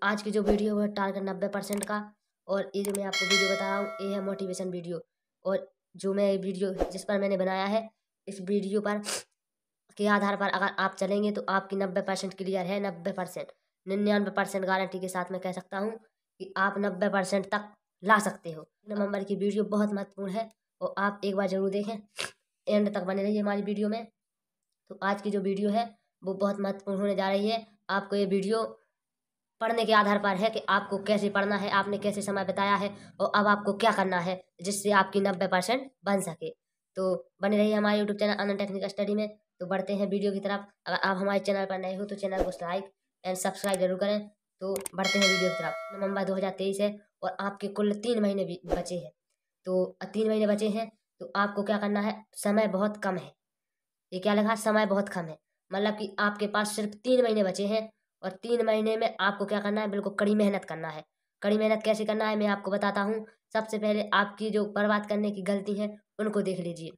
आज की जो वीडियो है टारगेट 90% का। और ये जो मैं आपको वीडियो बता रहा हूँ ये है मोटिवेशन वीडियो। और जो मैं वीडियो जिस पर मैंने बनाया है इस वीडियो पर के आधार पर अगर आप चलेंगे तो आपकी 90% क्लियर है। 90%, 99% गारंटी के साथ मैं कह सकता हूँ कि आप 90% तक ला सकते हो। नवंबर की वीडियो बहुत महत्वपूर्ण है और आप एक बार जरूर देखें, एंड तक बने रहिए हमारी वीडियो में। तो आज की जो वीडियो है वो बहुत महत्वपूर्ण होने जा रही है। आपको ये वीडियो पढ़ने के आधार पर है कि आपको कैसे पढ़ना है, आपने कैसे समय बिताया है और अब आपको क्या करना है जिससे आपकी 90% बन सके। तो बने रहिए हमारे यूट्यूब चैनल आनंद टेक्निकल स्टडी में। तो बढ़ते हैं वीडियो की तरफ। अगर आप हमारे चैनल पर नए हो तो चैनल को लाइक एंड सब्सक्राइब जरूर करें। तो बढ़ते हैं वीडियो की तरफ। नवंबर 2023 है और आपके कुल 3 महीने भी बचे हैं। तो 3 महीने बचे हैं तो आपको क्या करना है, समय बहुत कम है। ये क्या लिखा, समय बहुत कम है, मतलब कि आपके पास सिर्फ 3 महीने बचे हैं। और 3 महीने में आपको क्या करना है, बिल्कुल कड़ी मेहनत करना है। कड़ी मेहनत कैसे करना है मैं आपको बताता हूँ। सबसे पहले आपकी जो बर्बाद करने की गलती है उनको देख लीजिए,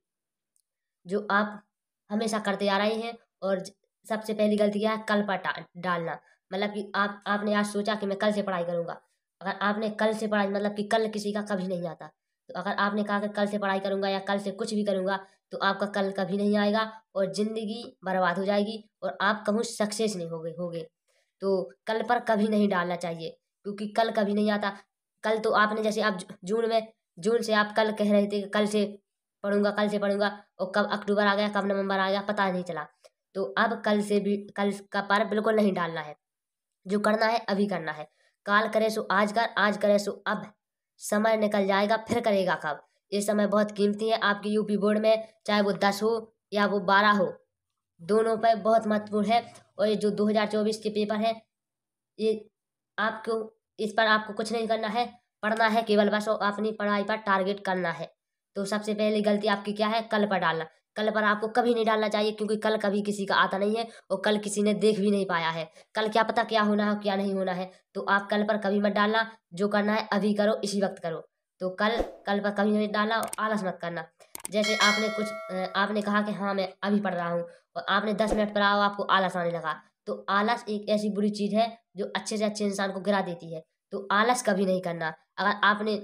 जो आप हमेशा करते आ रहे हैं। और सबसे पहली गलती क्या है, कल पर डालना। मतलब कि आपने आज सोचा कि मैं कल से पढ़ाई करूंगा। अगर आपने कल से पढ़ाई, मतलब कि कल किसी का कभी नहीं आता। तो अगर आपने कहा कि कल से पढ़ाई करूंगा या कल से कुछ भी करूंगा तो आपका कल कभी नहीं आएगा और जिंदगी बर्बाद हो जाएगी और आप कभी सक्सेस नहीं होगे। तो कल पर कभी नहीं डालना चाहिए क्योंकि कल कभी नहीं आता। कल तो आपने जैसे आप जून से आप कल कह रहे थे कि कल से पढ़ूंगा कल से पढ़ूंगा, और कब अक्टूबर आ गया कब नवंबर आ गया पता नहीं चला। तो अब कल से भी कल का पर बिल्कुल नहीं डालना है। जो करना है अभी करना है। काल करे सो आज कर, आज करे सो अब। समय निकल जाएगा फिर करेगा कब। ये समय बहुत कीमती है आपकी यूपी बोर्ड में, चाहे वो 10 हो या वो 12 हो, दोनों पर बहुत महत्वपूर्ण है। और ये जो 2024 के पेपर है ये आपको, इस पर आपको कुछ नहीं करना है, पढ़ना है केवल बस और अपनी पढ़ाई पर टारगेट करना है। तो सबसे पहली गलती आपकी क्या है, कल पर डालना। कल पर आपको कभी नहीं डालना चाहिए क्योंकि कल कभी किसी का आता नहीं है और कल किसी ने देख भी नहीं पाया है। कल क्या पता क्या होना है क्या नहीं होना है। तो आप कल पर कभी मत डालना, जो करना है अभी करो, इसी वक्त करो। तो कल कल पर कभी नहीं डालना और आलस मत करना। जैसे आपने कहा कि हाँ मैं अभी पढ़ रहा हूँ और आपने 10 मिनट पढ़ा और आपको आलस आने लगा। तो आलस एक ऐसी बुरी चीज है जो अच्छे से अच्छे इंसान को गिरा देती है। तो आलस कभी नहीं करना। अगर आपने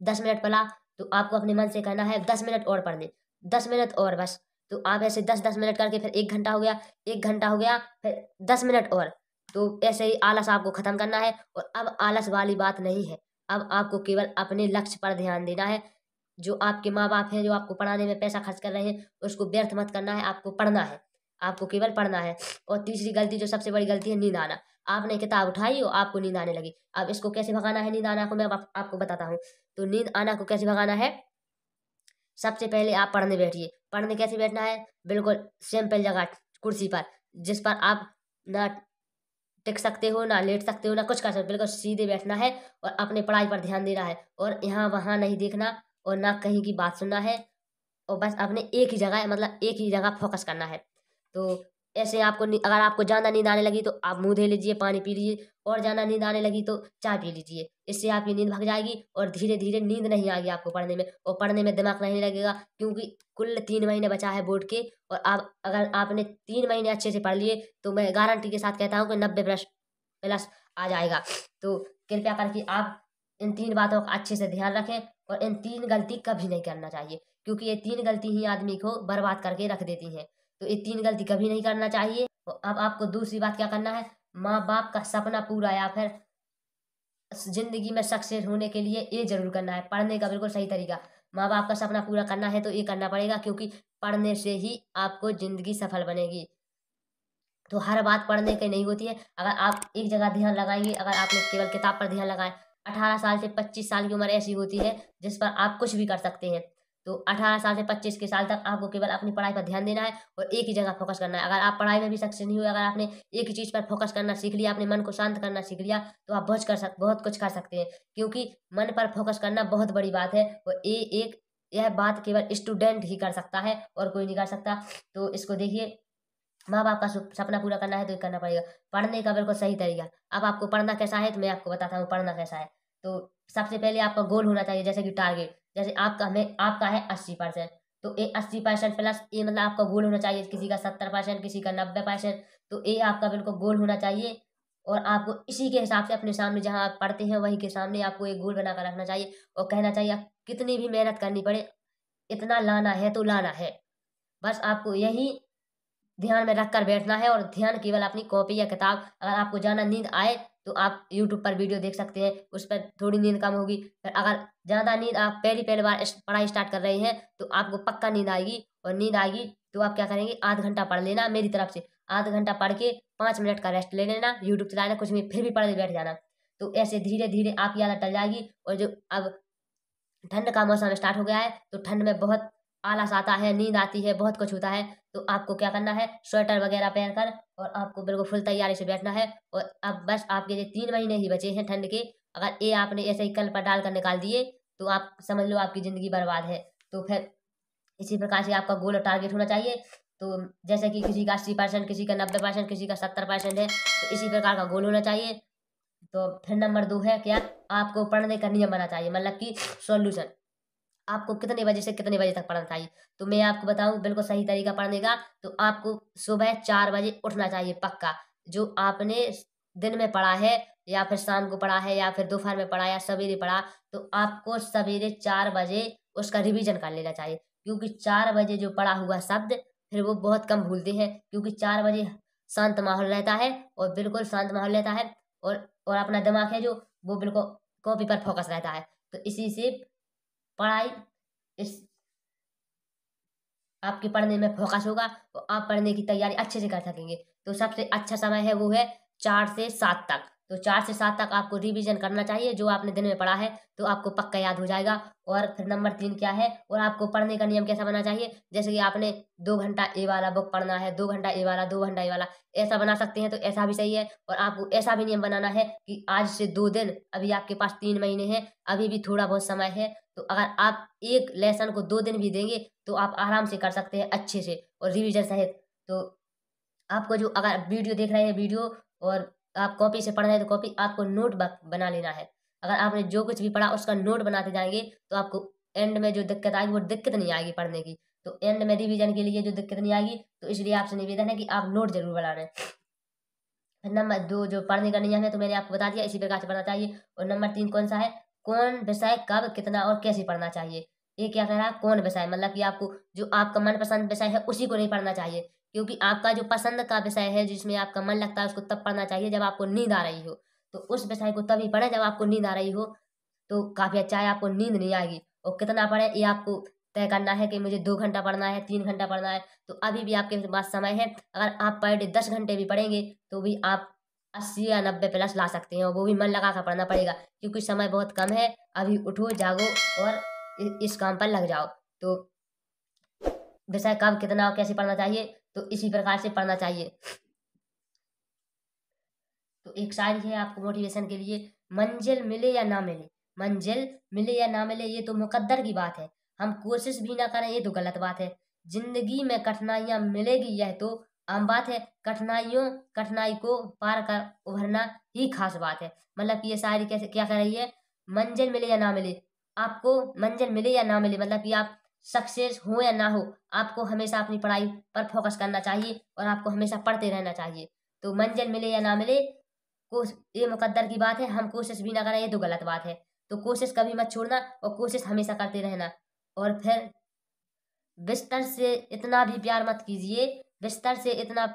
10 मिनट पढ़ा तो आपको अपने मन से कहना है 10 मिनट और पढ़ ले, 10 मिनट और बस। तो आप ऐसे 10-10 मिनट करके फिर 1 घंटा हो गया, 1 घंटा हो गया, फिर 10 मिनट और। तो ऐसे ही आलस आपको खत्म करना है। और अब आलस वाली बात नहीं है, अब आपको केवल अपने लक्ष्य पर ध्यान देना है। जो आपके माँ बाप हैं जो आपको पढ़ाने में पैसा खर्च कर रहे हैं उसको व्यर्थ मत करना है, आपको पढ़ना है, आपको केवल पढ़ना है। और तीसरी गलती जो सबसे बड़ी गलती है, नींद आना। आपने किताब उठाई और आपको नींद आने लगी। अब इसको कैसे भगाना है नींद आना को मैं अब आपको बताता हूँ। तो नींद आना को कैसे भगाना है, सबसे पहले आप पढ़ने बैठिए। पढ़ने कैसे बैठना है, बिल्कुल सिंपल जगह, कुर्सी पर, जिस पर आप ना टिक सकते हो ना लेट सकते हो ना कुछ कर सकते हो, बिल्कुल सीधे बैठना है और अपने पढ़ाई पर ध्यान देना है। और यहाँ वहाँ नहीं देखना और ना कहीं की बात सुनना है। और बस अपने एक ही जगह, मतलब एक ही जगह फोकस करना है। तो ऐसे आपको अगर आपको ज़्यादा नींद आने लगी तो आप मुंह धो लीजिए, पानी पी लीजिए। और ज़्यादा नींद आने लगी तो चाय पी लीजिए। इससे आपकी नींद भाग जाएगी और धीरे धीरे नींद नहीं आएगी आपको पढ़ने में, और पढ़ने में दिमाग नहीं लगेगा क्योंकि कुल 3 महीने बचा है बोर्ड के। और आप अगर आपने 3 महीने अच्छे से पढ़ लिए तो मैं गारंटी के साथ कहता हूँ कि 90+ आ जाएगा। तो कृपया करके आप इन 3 बातों का अच्छे से ध्यान रखें और इन 3 गलती कभी नहीं करना चाहिए क्योंकि ये 3 गलती ही आदमी को बर्बाद करके रख देती हैं। तो ये 3 गलती कभी नहीं करना चाहिए। और अब आपको दूसरी बात क्या करना है, माँ बाप का सपना पूरा या फिर जिंदगी में सक्सेस होने के लिए ये जरूर करना है, पढ़ने का बिल्कुल सही तरीका। माँ बाप का सपना पूरा करना है तो ये करना पड़ेगा क्योंकि पढ़ने से ही आपको जिंदगी सफल बनेगी। तो हर बात पढ़ने की नहीं होती है। अगर आप एक जगह ध्यान लगाएंगे, अगर आपने केवल किताब पर ध्यान लगाए, 18 साल से 25 साल की उम्र ऐसी होती है जिस पर आप कुछ भी कर सकते हैं। तो 18 साल से 25 के साल तक आपको केवल अपनी पढ़ाई पर ध्यान देना है और एक ही जगह फोकस करना है। अगर आप पढ़ाई में भी सक्सेस नहीं हुए, अगर आपने एक ही चीज़ पर फोकस करना सीख लिया, अपने मन को शांत करना सीख लिया, तो आप बहुत कुछ कर सकते हैं क्योंकि मन पर फोकस करना बहुत बड़ी बात है। और यह बात केवल स्टूडेंट ही कर सकता है और कोई नहीं कर सकता। तो इसको देखिए, माँ बाप का सपना पूरा करना है तो ये करना पड़ेगा। पढ़ने का बिल्कुल सही तरीका। अब आपको पढ़ना कैसा है तो मैं आपको बताता हूँ पढ़ना कैसा है। तो सबसे पहले आपका गोल होना चाहिए, जैसे कि टारगेट। जैसे आपका है 80%, तो ये 80% प्लस ये मतलब आपका गोल होना चाहिए। किसी का 70%, किसी का 90%, तो ये आपका बिल्कुल गोल होना चाहिए। और आपको इसी के हिसाब से अपने सामने जहाँ आप पढ़ते हैं वहीं के सामने आपको एक गोल बनाकर रखना चाहिए और कहना चाहिए आप कितनी भी मेहनत करनी पड़े, इतना लाना है तो लाना है। बस आपको यही ध्यान में रख कर बैठना है और ध्यान केवल अपनी कॉपी या किताब। अगर आपको ज़्यादा नींद आए तो आप यूट्यूब पर वीडियो देख सकते हैं, उस पर थोड़ी नींद कम होगी। फिर अगर ज़्यादा नींद आप पहली बार पढ़ाई स्टार्ट कर रहे हैं तो आपको पक्का नींद आएगी, और नींद आएगी तो आप क्या करेंगे, आध घंटा पढ़ लेना मेरी तरफ से। आध घंटा पढ़ के 5 मिनट का रेस्ट ले लेना, यूट्यूब चलाना कुछ नहीं, फिर भी पढ़ने बैठ जाना। तो ऐसे धीरे धीरे आपकी आदत टल जाएगी। और जो अब ठंड का मौसम स्टार्ट हो गया है तो ठंड में बहुत आलस आता है, नींद आती है, बहुत कुछ होता है। तो आपको क्या करना है, स्वेटर वगैरह पहनकर और आपको बिल्कुल फुल तैयारी से बैठना है। और अब बस आपके ये 3 महीने ही बचे हैं ठंड के। अगर ये आपने ऐसे ही कल पर डाल कर निकाल दिए तो आप समझ लो आपकी ज़िंदगी बर्बाद है। तो फिर इसी प्रकार से आपका गोल और टारगेट होना चाहिए। तो जैसे कि किसी का 80%, किसी का 90%, किसी का 70% है, तो इसी प्रकार का गोल होना चाहिए। तो फिर नंबर 2 है क्या, आपको पढ़ने का नियम बनना चाहिए, मतलब कि सॉल्यूशन। आपको कितने बजे से कितने बजे तक पढ़ना चाहिए। तो मैं आपको बताऊं बिल्कुल सही तरीका पढ़ने का। तो आपको सुबह 4 बजे उठना चाहिए पक्का। जो आपने दिन में पढ़ा है या फिर शाम को पढ़ा है या फिर दोपहर में पढ़ा या सवेरे पढ़ा, तो आपको सवेरे 4 बजे उसका रिवीजन कर लेना चाहिए। क्योंकि 4 बजे जो पढ़ा हुआ शब्द फिर वो बहुत कम भूलते हैं, क्योंकि 4 बजे शांत माहौल रहता है और बिल्कुल शांत माहौल रहता है। और अपना दिमाग है जो वो बिल्कुल कॉपी पर फोकस रहता है। तो इसी से पढ़ाई इस आपके पढ़ने में फोकस होगा तो आप पढ़ने की तैयारी अच्छे से कर सकेंगे। तो सबसे अच्छा समय है वो है 4 से 7 तक। तो 4 से 7 तक आपको रिवीजन करना चाहिए, जो आपने दिन में पढ़ा है तो आपको पक्का याद हो जाएगा। और फिर नंबर 3 क्या है, और आपको पढ़ने का नियम कैसा बनना चाहिए, जैसे कि आपने 2 घंटा ए वाला बुक पढ़ना है, 2 घंटा ए वाला, 2 घंटा ए वाला, ऐसा बना सकते हैं तो ऐसा भी सही है। और आपको ऐसा भी नियम बनाना है कि आज से 2 दिन, अभी आपके पास 3 महीने हैं, अभी भी थोड़ा बहुत समय है। तो अगर आप एक लेसन को 2 दिन भी देंगे तो आप आराम से कर सकते हैं अच्छे से और रिवीजन सहित। तो आपको जो अगर वीडियो देख रहे हैं वीडियो, और आप कॉपी से पढ़ रहे हैं तो कॉपी, आपको नोट बना लेना है। अगर आपने जो कुछ भी पढ़ा उसका नोट बनाते जाएंगे तो आपको एंड में जो दिक्कत आएगी वो दिक्कत नहीं आएगी पढ़ने की। तो एंड में रिवीजन के लिए जो दिक्कत नहीं आएगी, तो इसलिए आपसे निवेदन है कि आप नोट जरूर बना लें। नंबर 2 जो पढ़ने का नियम है तो मैंने आपको बता दिया, इसी प्रकार से पढ़ना चाहिए। और नंबर 3 कौन सा है, कौन विषय कब कितना और कैसे पढ़ना चाहिए। ये क्या कह रहा है, कौन विषय, मतलब कि आपको जो आपका मनपसंद विषय है उसी को नहीं पढ़ना चाहिए। क्योंकि आपका जो पसंद का विषय है जिसमें आपका मन लगता है उसको तब पढ़ना चाहिए जब आपको नींद आ रही हो। तो उस विषय को तभी पढ़ें जब आपको नींद आ रही हो। तो काफ़ी अच्छा है, आपको नींद नहीं आएगी। और कितना पढ़ें ये आपको तय करना है कि मुझे 2 घंटा पढ़ना है, 3 घंटा पढ़ना है। तो अभी भी आपके पास समय है। अगर आप पर डे 10 घंटे भी पढ़ेंगे तो भी आप 80 या 90 प्लस ला सकते हैं, और वो भी मन लगा कर पढ़ना पड़ेगा क्योंकि समय बहुत कम है। अभी उठो जागो और इस काम पर लग जाओ। तो विषय कब कितना और कैसे पढ़ना चाहिए, तो इसी प्रकार से पढ़ना चाहिए। तो एक शायरी है आपको मोटिवेशन के लिए, मंजिल मिले या ना मिले, मंजिल मिले या ना मिले ये तो मुकद्दर की बात है, हम कोशिश भी ना करें ये तो गलत बात है, जिंदगी में कठिनाइयां मिलेगी यह तो आम बात है, कठिनाई को पार कर उभरना ही खास बात है। मतलब कि ये शायरी कैसे क्या कर रही है, मंजिल मिले या ना मिले, आपको मंजिल मिले या ना मिले, मतलब कि आप सक्सेस हो या ना हो, आपको हमेशा अपनी पढ़ाई पर फोकस करना चाहिए और आपको हमेशा पढ़ते रहना चाहिए। तो मंजिल मिले या ना मिले ये मुकद्दर की बात है, हम कोशिश भी ना करें ये तो गलत बात है। तो कोशिश कभी मत छोड़ना और कोशिश हमेशा करते रहना। और फिर बिस्तर से इतना भी प्यार मत कीजिए, बिस्तर से इतना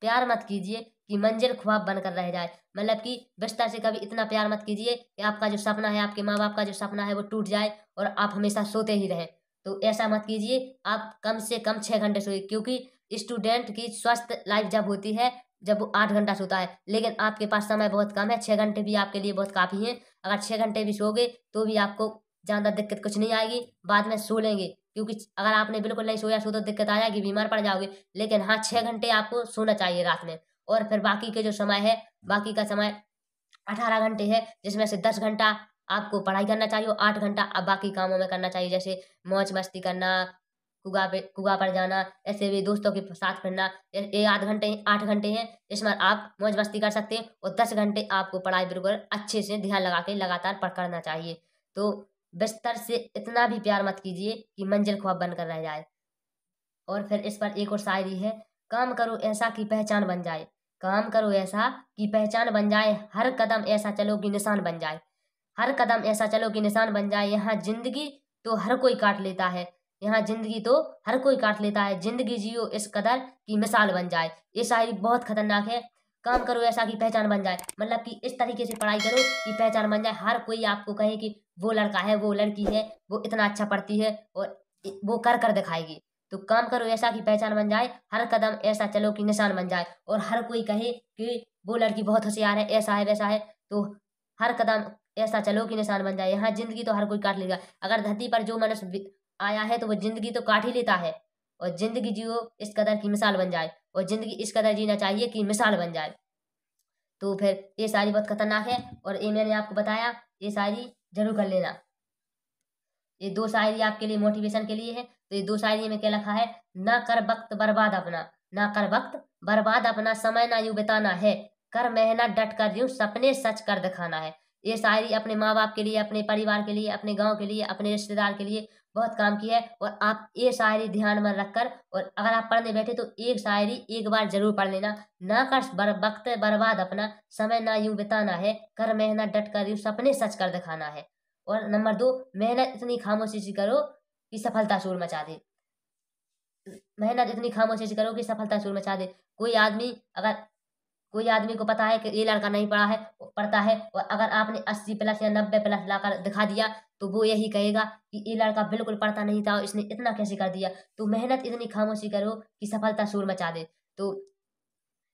प्यार मत कीजिए कि मंजिल ख्वाब बनकर रह जाए। मतलब कि बिस्तर से कभी इतना प्यार मत कीजिए कि आपका जो सपना है, आपके माँ बाप का जो सपना है वो टूट जाए और आप हमेशा सोते ही रहें। तो ऐसा मत कीजिए, आप कम से कम 6 घंटे सोइए। क्योंकि स्टूडेंट की स्वस्थ लाइफ जब होती है जब वो 8 घंटा सोता है, लेकिन आपके पास समय बहुत कम है, 6 घंटे भी आपके लिए बहुत काफ़ी हैं। अगर 6 घंटे भी सोओगे तो भी आपको ज़्यादा दिक्कत कुछ नहीं आएगी, बाद में सो लेंगे। क्योंकि अगर आपने बिल्कुल नहीं सोया सो तो दिक्कत आ जाएगी, बीमार पड़ जाओगे। लेकिन हाँ, 6 घंटे आपको सोना चाहिए रात में। और फिर बाकी के जो समय है, बाकी का समय 18 घंटे है, जिसमें से 10 घंटा आपको पढ़ाई करना चाहिए और 8 घंटा अब बाकी कामों में करना चाहिए, जैसे मौज मस्ती करना, कुआ पर जाना, ऐसे भी दोस्तों के साथ फिरना। ये आध घंटे 8 घंटे हैं, इसमें आप मौज मस्ती कर सकते हैं। और 10 घंटे आपको पढ़ाई बिल्कुल अच्छे से ध्यान लगा के लगातार पढ़ करना चाहिए। तो बिस्तर से इतना भी प्यार मत कीजिए कि मंजिल ख्वाब बनकर रह जाए। और फिर इस पर एक और शायरी है, काम करो ऐसा कि पहचान बन जाए, काम करो ऐसा कि पहचान बन जाए, हर कदम ऐसा चलो कि निशान बन जाए। हर कदम ऐसा चलो कि निशान बन जाए। यहाँ जिंदगी तो हर कोई काट लेता है, यहाँ जिंदगी तो हर कोई काट लेता है। जिंदगी जियो इस कदर की मिसाल बन जाए। ये शायरी बहुत खतरनाक है। काम करो ऐसा कि पहचान बन जाए, मतलब कि इस तरीके से पढ़ाई करो कि पहचान बन जाए। हर कोई आपको कहे कि वो लड़का है, वो लड़की है, वो इतना अच्छा पढ़ती है और वो कर दिखाएगी। तो काम करो ऐसा कि पहचान बन जाए, हर कदम ऐसा चलो कि निशान बन जाए। और हर कोई कहे कि वो लड़की बहुत होशियार है, ऐसा है वैसा है। तो हर कदम ऐसा चलो कि निशान बन जाए। यहाँ जिंदगी तो हर कोई काट लेगा। अगर धरती पर जो मनुष्य आया है तो वो जिंदगी तो काट ही लेता है। और जिंदगी जियो इस कदर की मिसाल बन जाए, और जिंदगी इस कदर जीना चाहिए कि मिसाल बन जाए। तो फिर ये शायरी बहुत खतरनाक है और ये मैंने आपको बताया, ये शायरी जरूर कर लेना। ये दो शायरी आपके लिए मोटिवेशन के लिए है। तो ये दो शायरी में क्या लिखा है, ना कर वक्त बर्बाद अपना, ना कर वक्त बर्बाद अपना, समय ना यूं बिताना है, कर मेहनत डट कर यूं सपने सच कर दिखाना है। ये शायरी अपने माँ बाप के लिए, अपने परिवार के लिए, अपने गांव के लिए, अपने रिश्तेदार के लिए बहुत काम की है। और आप ये शायरी ध्यान में रखकर, और अगर आप पढ़ने बैठे तो एक शायरी एक बार जरूर पढ़ लेना। ना कर वक्त बर्बाद अपना, समय ना यूं बिताना है, कर मेहनत डट कर यूं सपने सच कर दिखाना है। और नंबर 2, मेहनत इतनी खामोशी से करो कि सफलता शोर मचा दे। मेहनत इतनी खामोशी से करो कि सफलता शोर मचा दे। कोई आदमी अगर कोई आदमी को पता है कि ये लड़का नहीं पढ़ा है, पढ़ता है, और अगर आपने 80 प्लस या 90 प्लस लाकर दिखा दिया तो वो यही कहेगा कि ये लड़का बिल्कुल पढ़ता नहीं था और इसने इतना कैसे कर दिया। तो मेहनत इतनी खामोशी करो कि सफलता शोर मचा दे। तो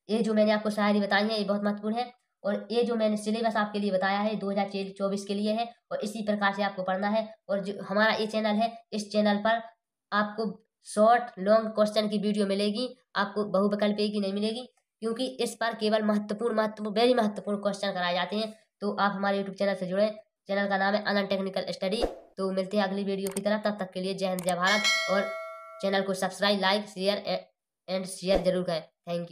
ये जो मैंने आपको शायरी बताई है ये बहुत महत्वपूर्ण है। और ये जो मैंने सिलेबस आपके लिए बताया है 2024 के लिए है, और इसी प्रकार से आपको पढ़ना है। और जो हमारा ये चैनल है, इस चैनल पर आपको शॉर्ट लॉन्ग क्वेश्चन की वीडियो मिलेगी, आपको बहुविकल्पीय की नहीं मिलेगी, क्योंकि इस पर केवल महत्वपूर्ण वेरी महत्वपूर्ण क्वेश्चन कराए जाते हैं। तो आप हमारे यूट्यूब चैनल से जुड़े। चैनल का नाम है अनंत टेक्निकल स्टडी। तो मिलते हैं अगली वीडियो की तरफ, तब तक के लिए जय हिंद जय भारत। और चैनल को subscribe, like, share and share जरूर करें। Thank you.